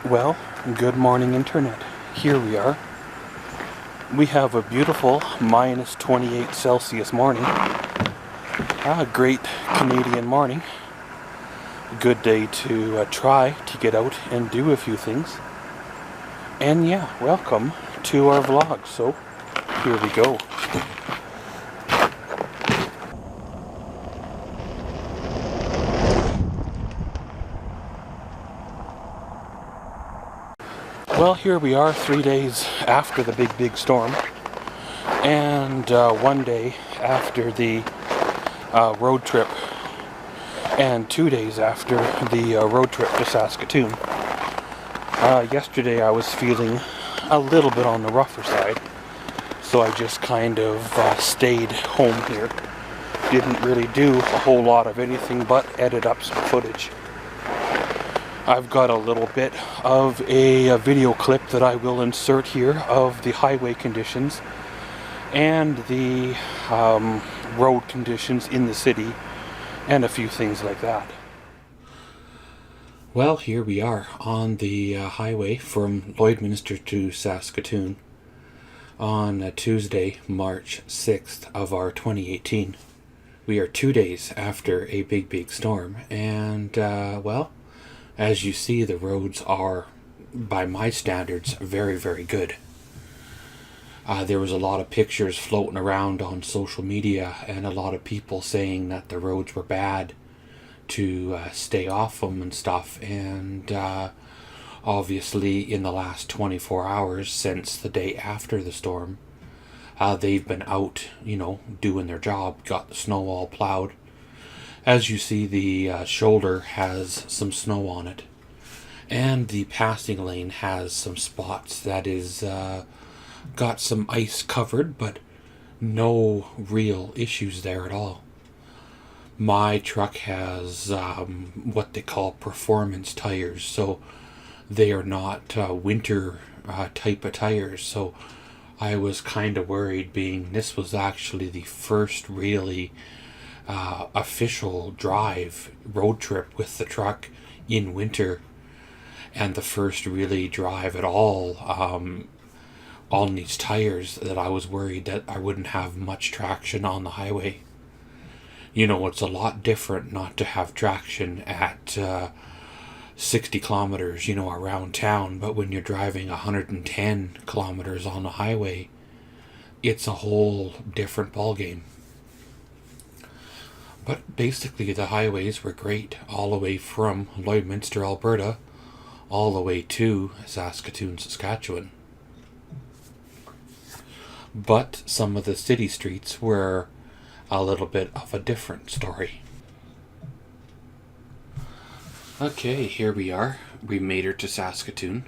Well, good morning internet. Here we are. We have a beautiful minus 28 Celsius morning. A great Canadian morning. A good day to try to get out and do a few things. And yeah, welcome to our vlog. So, here we go. Well, here we are 3 days after the big storm, and 1 day after the road trip, and 2 days after the road trip to Saskatoon. Yesterday I was feeling a little bit on the rougher side, so I just kind of stayed home here. Didn't really do a whole lot of anything but edit up some footage. I've got a little bit of a video clip that I will insert here of the highway conditions and the road conditions in the city and a few things like that. Well, here we are on the highway from Lloydminster to Saskatoon on Tuesday, March 6th of our 2018. We are 2 days after a big storm, and well, as you see, the roads are, by my standards, very good. There was a lot of pictures floating around on social media and a lot of people saying that the roads were bad, to stay off them and stuff. And obviously in the last 24 hours since the day after the storm, they've been out, doing their job, got the snow all plowed. As you see, the shoulder has some snow on it, and the passing lane has some spots that is got some ice covered, but no real issues there at all. My truck has what they call performance tires, so they are not winter type of tires, so I was kind of worried, being this was actually the first really official road trip with the truck in winter, and the first really drive at all on these tires, that I was worried that I wouldn't have much traction on the highway. It's a lot different not to have traction at 60 kilometers, around town, but when you're driving 110 kilometers on the highway, it's a whole different ballgame. But basically the highways were great all the way from Lloydminster, Alberta, all the way to Saskatoon, Saskatchewan. But some of the city streets were a little bit of a different story. Okay, here we are. We made her to Saskatoon.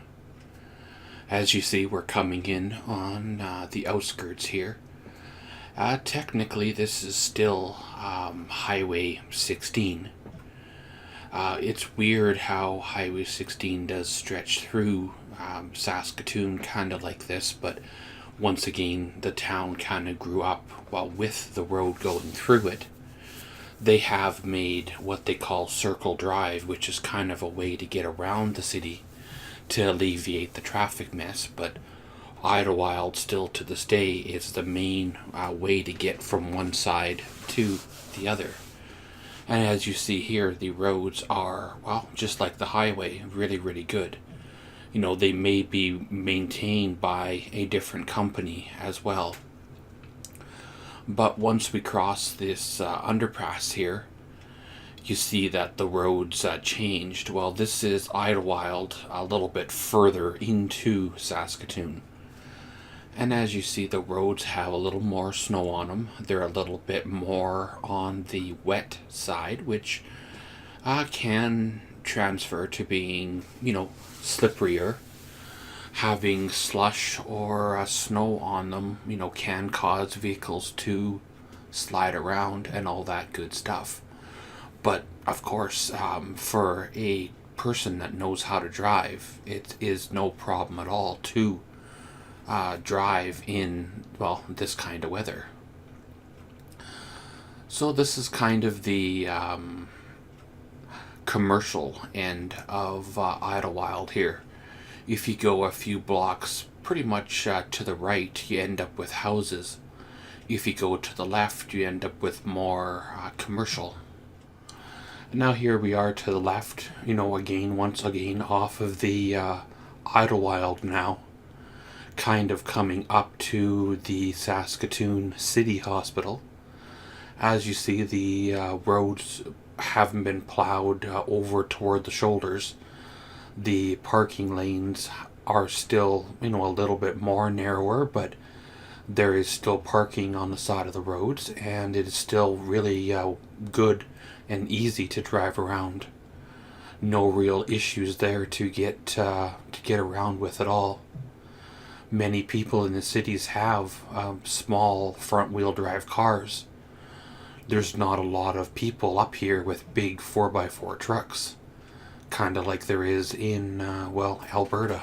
As you see, we're coming in on the outskirts here. Technically, this is still Highway 16. It's weird how Highway 16 does stretch through Saskatoon kind of like this, but once again, the town kind of grew up with the road going through it. They have made what they call Circle Drive, which is kind of a way to get around the city to alleviate the traffic mess, but Idlewild still to this day is the main way to get from one side to the other. And as you see here, the roads are, just like the highway, really good. They may be maintained by a different company as well. But once we cross this underpass here, you see that the roads changed. Well, this is Idlewild, a little bit further into Saskatoon. And as you see, the roads have a little more snow on them. They're a little bit more on the wet side, which can transfer to being, slipperier. Having slush or snow on them, can cause vehicles to slide around and all that good stuff. But, of course, for a person that knows how to drive, it is no problem at all to drive in, this kind of weather. So this is kind of the commercial end of Idlewild here. If you go a few blocks pretty much to the right, you end up with houses. If you go to the left, you end up with more commercial. And now here we are to the left, once again off of the Idlewild now, kind of coming up to the Saskatoon City Hospital. As you see, the roads haven't been plowed over toward the shoulders. The parking lanes are still, a little bit more narrower, but there is still parking on the side of the roads, and it is still really good and easy to drive around. No real issues there to get around with at all. Many people in the cities have small front-wheel drive cars. There's not a lot of people up here with big 4x4 trucks, kind of like there is in, Alberta.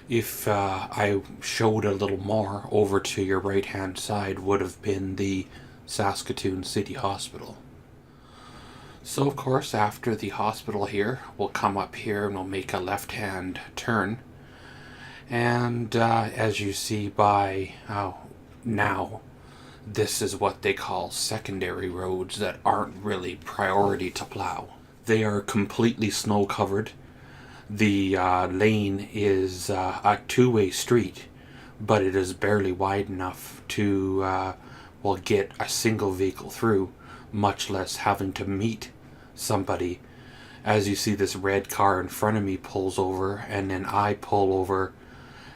If I showed a little more, over to your right-hand side would have been the Saskatoon City Hospital. So, of course, after the hospital here, we'll come up here and we'll make a left-hand turn. And as you see by now, this is what they call secondary roads that aren't really priority to plow. They are completely snow covered. The lane is a two-way street, but it is barely wide enough to get a single vehicle through, much less having to meet somebody. As you see, this red car in front of me pulls over, and then I pull over,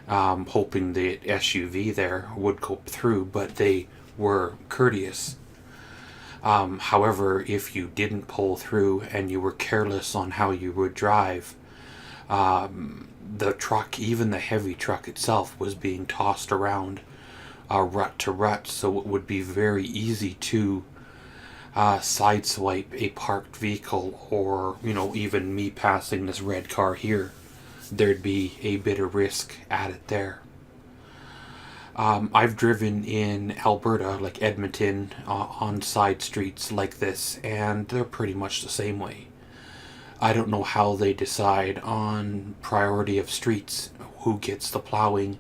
hoping the SUV there would go through, but they were courteous. However, if you didn't pull through and you were careless on how you would drive, the truck, even the heavy truck itself, was being tossed around rut to rut, so it would be very easy to sideswipe a parked vehicle, or even me passing this red car here. There'd be a bit of risk added there. I've driven in Alberta, like Edmonton, on side streets like this, and they're pretty much the same way. I don't know how they decide on priority of streets, who gets the plowing,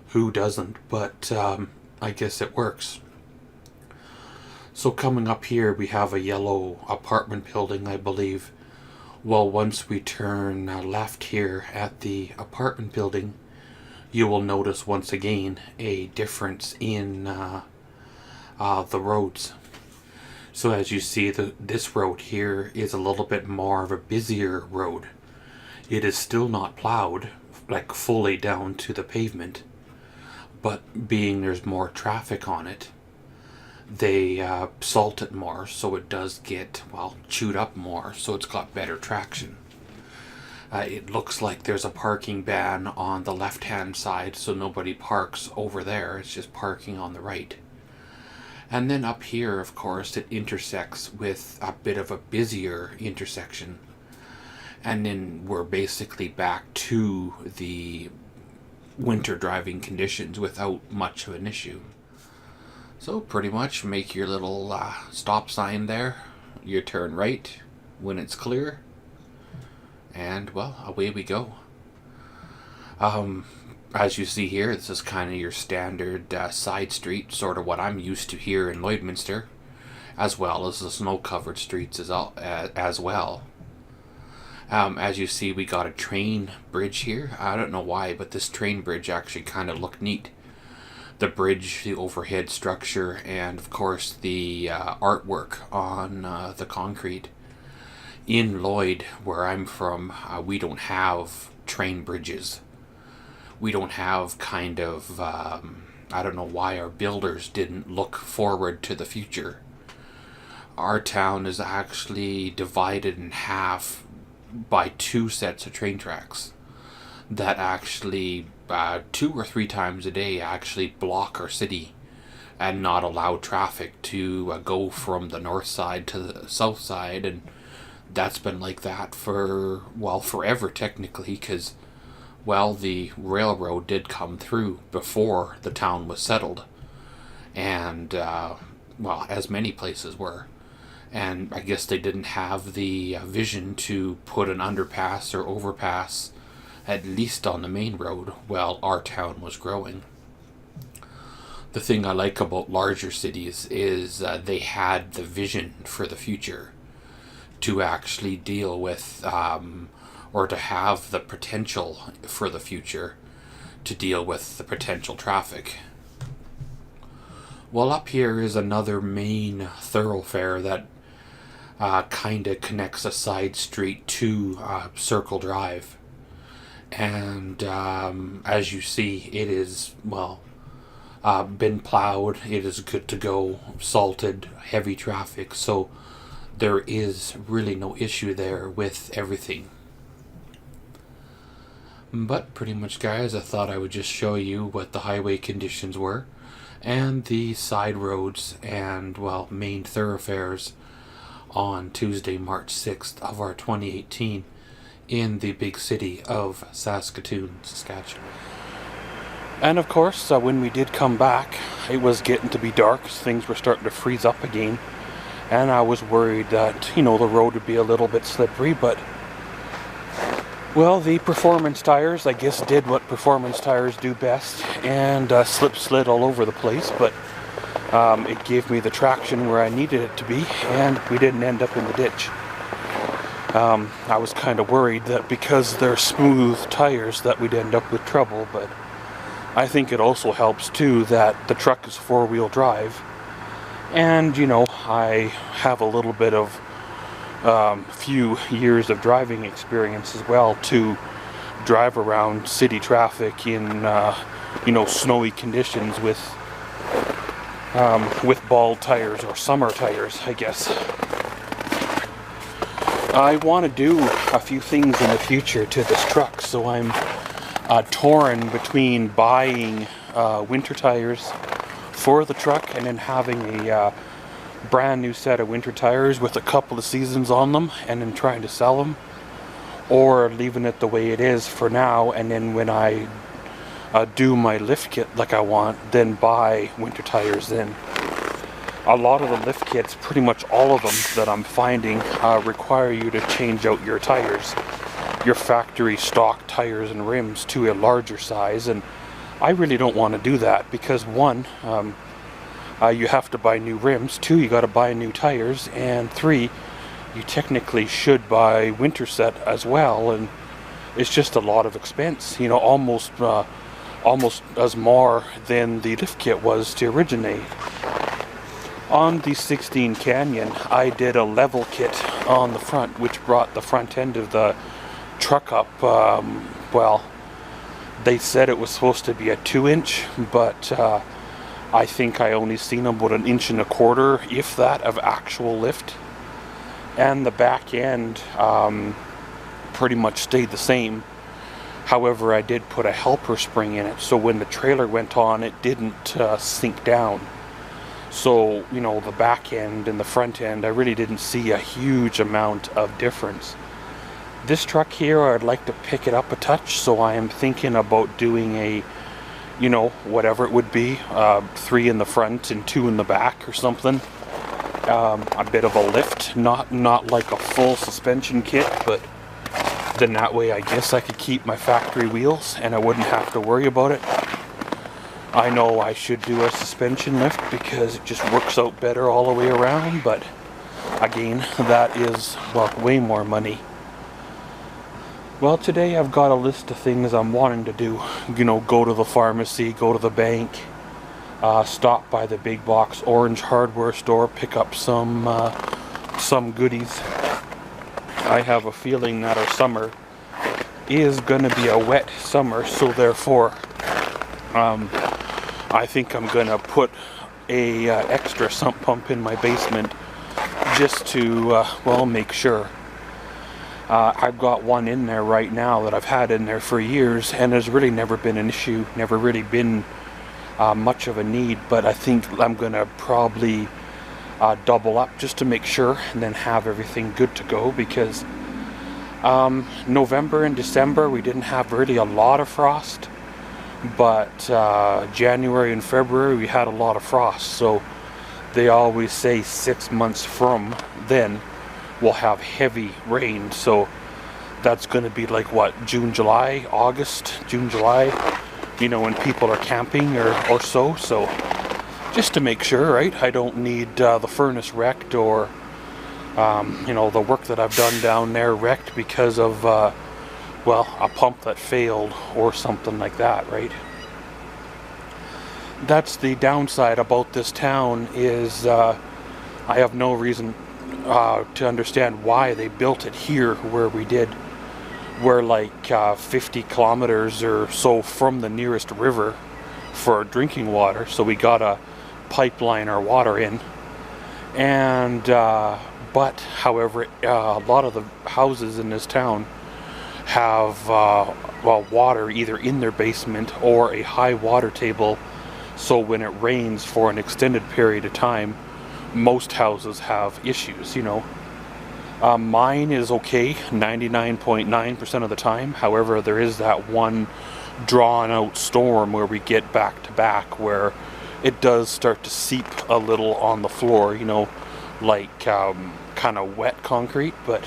who doesn't, but I guess it works. So coming up here, we have a yellow apartment building, I believe. Well, once we turn left here at the apartment building, you will notice once again a difference in the roads. So as you see, this road here is a little bit more of a busier road. It is still not plowed, like fully down to the pavement, but being there's more traffic on it, they salt it more, so it does get, chewed up more, so it's got better traction. It looks like there's a parking ban on the left-hand side, so nobody parks over there. It's just parking on the right. And then up here, of course, it intersects with a bit of a busier intersection. And then we're basically back to the winter driving conditions without much of an issue. So pretty much make your little stop sign there. You turn right when it's clear. And, away we go. As you see here, this is kind of your standard side street, sort of what I'm used to here in Lloydminster, as well as the snow-covered streets as well. As you see, we got a train bridge here. I don't know why, but this train bridge actually kind of looked neat. The bridge, the overhead structure, and of course the artwork on the concrete. In Lloyd, where I'm from, we don't have train bridges. We don't have kind of, I don't know why our builders didn't look forward to the future. Our town is actually divided in half by two sets of train tracks that actually 2 or 3 times a day actually block our city and not allow traffic to go from the north side to the south side, and that's been like that for, forever technically, because, the railroad did come through before the town was settled, and, as many places were, and I guess they didn't have the vision to put an underpass or overpass at least on the main road, while our town was growing. The thing I like about larger cities is they had the vision for the future to actually deal with, or to have the potential for the future to deal with the potential traffic. Well, up here is another main thoroughfare that kind of connects a side street to Circle Drive. And as you see, it is, well, been plowed. It is good to go, salted, heavy traffic, so there is really no issue there with everything. But pretty much, guys, I thought I would just show you what the highway conditions were and the side roads and, well, main thoroughfares on Tuesday, March 6th of our 2018 in the big city of Saskatoon, Saskatchewan. And of course, when we did come back, it was getting to be dark. Things were starting to freeze up again. And I was worried that, the road would be a little bit slippery, but, well, the performance tires, I guess, did what performance tires do best, and slid all over the place, but it gave me the traction where I needed it to be, and we didn't end up in the ditch. I was kind of worried that because they're smooth tires that we'd end up with trouble, but I think it also helps too that the truck is four-wheel drive, and I have a little bit of few years of driving experience as well to drive around city traffic in snowy conditions with bald tires, or summer tires, I guess. I want to do a few things in the future to this truck, so I'm torn between buying winter tires for the truck and then having a brand new set of winter tires with a couple of seasons on them and then trying to sell them, or leaving it the way it is for now, and then when I do my lift kit like I want, then buy winter tires then. A lot of the lift kits, pretty much all of them that I'm finding, require you to change out your tires, your factory stock tires and rims, to a larger size, and I really don't want to do that because one, you have to buy new rims, two, you got to buy new tires, and three, you technically should buy winter set as well, and it's just a lot of expense, almost as more than the lift kit was to originate. On the 16 Canyon, I did a level kit on the front, which brought the front end of the truck up, well, they said it was supposed to be a 2-inch, but I think I only seen about 1.25 inches, if that, of actual lift. And the back end pretty much stayed the same. However, I did put a helper spring in it, so when the trailer went on, it didn't sink down. So, the back end and the front end, I really didn't see a huge amount of difference. This truck here, I'd like to pick it up a touch, so I am thinking about doing a, whatever it would be, 3 in the front and 2 in the back or something. A bit of a lift, not like a full suspension kit, but then that way I guess I could keep my factory wheels and I wouldn't have to worry about it. I know I should do a suspension lift because it just works out better all the way around, but again, that is, well, way more money. Well, today I've got a list of things I'm wanting to do. Go to the pharmacy, go to the bank, stop by the big box orange hardware store, pick up some goodies. I have a feeling that our summer is going to be a wet summer, so therefore I think I'm going to put a extra sump pump in my basement just to, well, make sure. I've got one in there right now that I've had in there for years, and there's really never been an issue, never really been much of a need, but I think I'm going to probably double up just to make sure and then have everything good to go, because November and December we didn't have really a lot of frost, but January and February we had a lot of frost, so they always say 6 months from then we'll have heavy rain, so that's going to be like what, June, July, August, June, July, you know, when people are camping or so. So just to make sure, right, I don't need the furnace wrecked, or you know, the work that I've done down there wrecked because of well, a pump that failed or something like that, right? That's the downside about this town, is I have no reason to understand why they built it here where we did. We're like 50 kilometers or so from the nearest river for drinking water, so we gotta pipeline our water in. And but however, a lot of the houses in this town have well, water either in their basement or a high water table, so when it rains for an extended period of time, most houses have issues, you know. Mine is okay 99.9% of the time. However, there is that one drawn out storm where we get back to back where it does start to seep a little on the floor, you know, like kind of wet concrete. But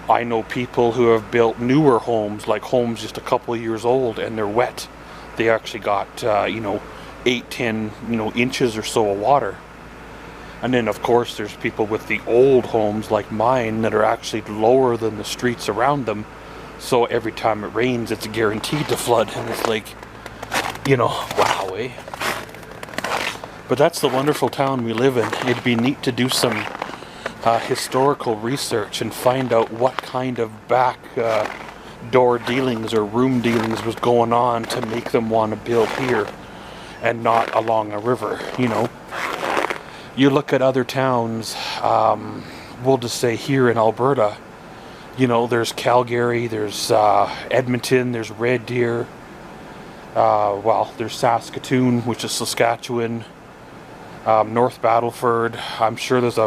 I know people who have built newer homes, like homes just a couple of years old, and they're wet. They actually got you know, 8-10 you know, inches or so of water. And then of course there's people with the old homes like mine that are actually lower than the streets around them, so every time it rains it's guaranteed to flood. And it's like, you know, wow, eh? But that's the wonderful town we live in. It'd be neat to do some historical research and find out what kind of back door dealings or room dealings was going on to make them want to build here and not along a river, you know. You look at other towns, we'll just say here in Alberta, you know, there's Calgary, there's Edmonton, there's Red Deer, well, there's Saskatoon, which is Saskatchewan, North Battleford. I'm sure there's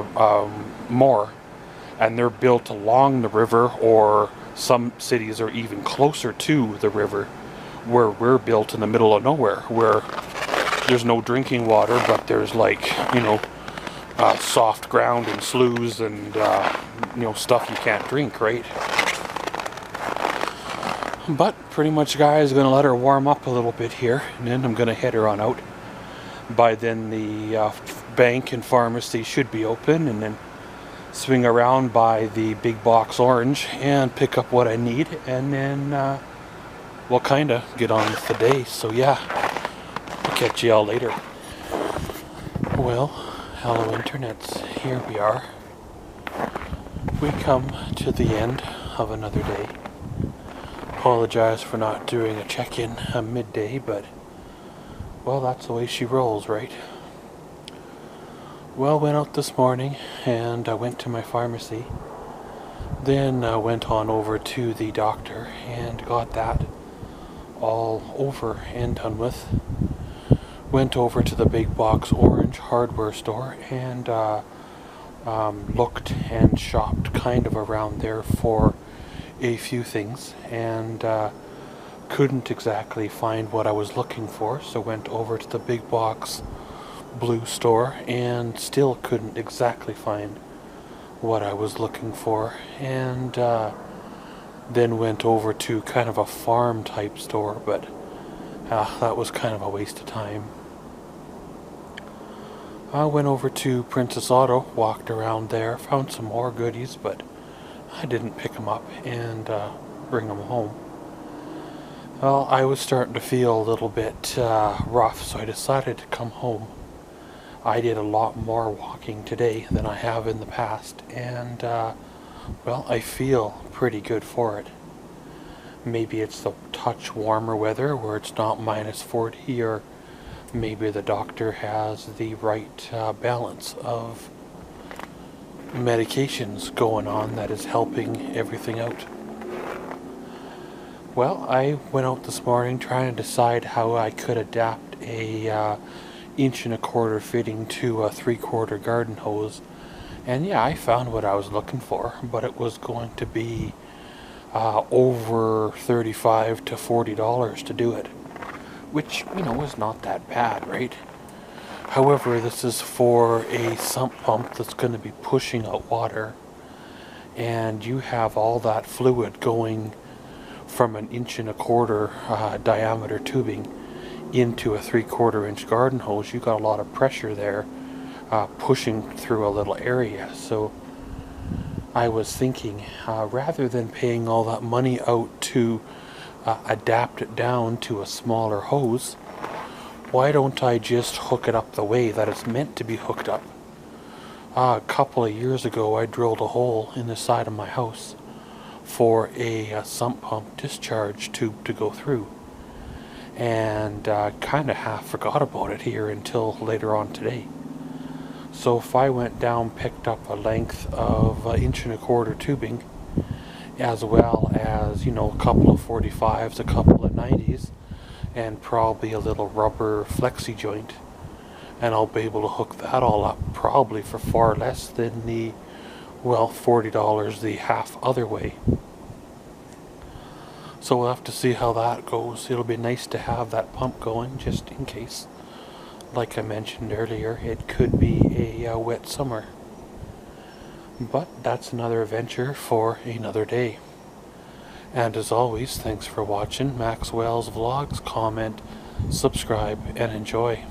more, and they're built along the river, or some cities are even closer to the river, where we're built in the middle of nowhere, where there's no drinking water, but there's, like, you know, soft ground and sloughs and you know, stuff you can't drink, right? But pretty much, guys, gonna let her warm up a little bit here, and then I'm gonna head her on out. By then the bank and pharmacy should be open, and then swing around by the big box orange and pick up what I need, and then we'll kind of get on with the day. So yeah, I'll catch you all later. Well, hello internets, here we are. We come to the end of another day. Apologize for not doing a check-in midday, but well, that's the way she rolls, right? Well, went out this morning and I went to my pharmacy. Then I went on over to the doctor and got that all over and done with. Went over to the big box orange hardware store and looked and shopped kind of around there for a few things, and couldn't exactly find what I was looking for, so went over to the big box blue store and still couldn't exactly find what I was looking for, and then went over to kind of a farm type store, but that was kind of a waste of time. I went over to Princess Auto, walked around there, found some more goodies, but I didn't pick them up and bring them home. Well, I was starting to feel a little bit rough, so I decided to come home. I did a lot more walking today than I have in the past, and well, I feel pretty good for it. Maybe it's the touch warmer weather where it's not minus 40, or maybe the doctor has the right balance of medications going on that is helping everything out. Well, I went out this morning trying to decide how I could adapt a 1.25" fitting to a 3/4 garden hose, and yeah, I found what I was looking for, but it was going to be over $35 to $40 to do it, which, you know, is not that bad, right? However, this is for a sump pump that's going to be pushing out water, and you have all that fluid going from an 1.25 inch diameter tubing into a 3/4 inch garden hose, you got a lot of pressure there pushing through a little area. So I was thinking, rather than paying all that money out to adapt it down to a smaller hose, why don't I just hook it up the way that it's meant to be hooked up? A couple of years ago, I drilled a hole in the side of my house for a sump pump discharge tube to go through, and kind of half forgot about it here until later on today. So if I went down, picked up a length of 1.25 inch tubing, as well as, you know, a couple of 45s, a couple of 90s, and probably a little rubber flexi joint, and I'll be able to hook that all up probably for far less than the, well, $40 the half other way. So we'll have to see how that goes. It'll be nice to have that pump going just in case. Like I mentioned earlier, it could be a wet summer. But that's another adventure for another day. And as always, thanks for watching Maxwell's Vlogs. Comment, subscribe, and enjoy.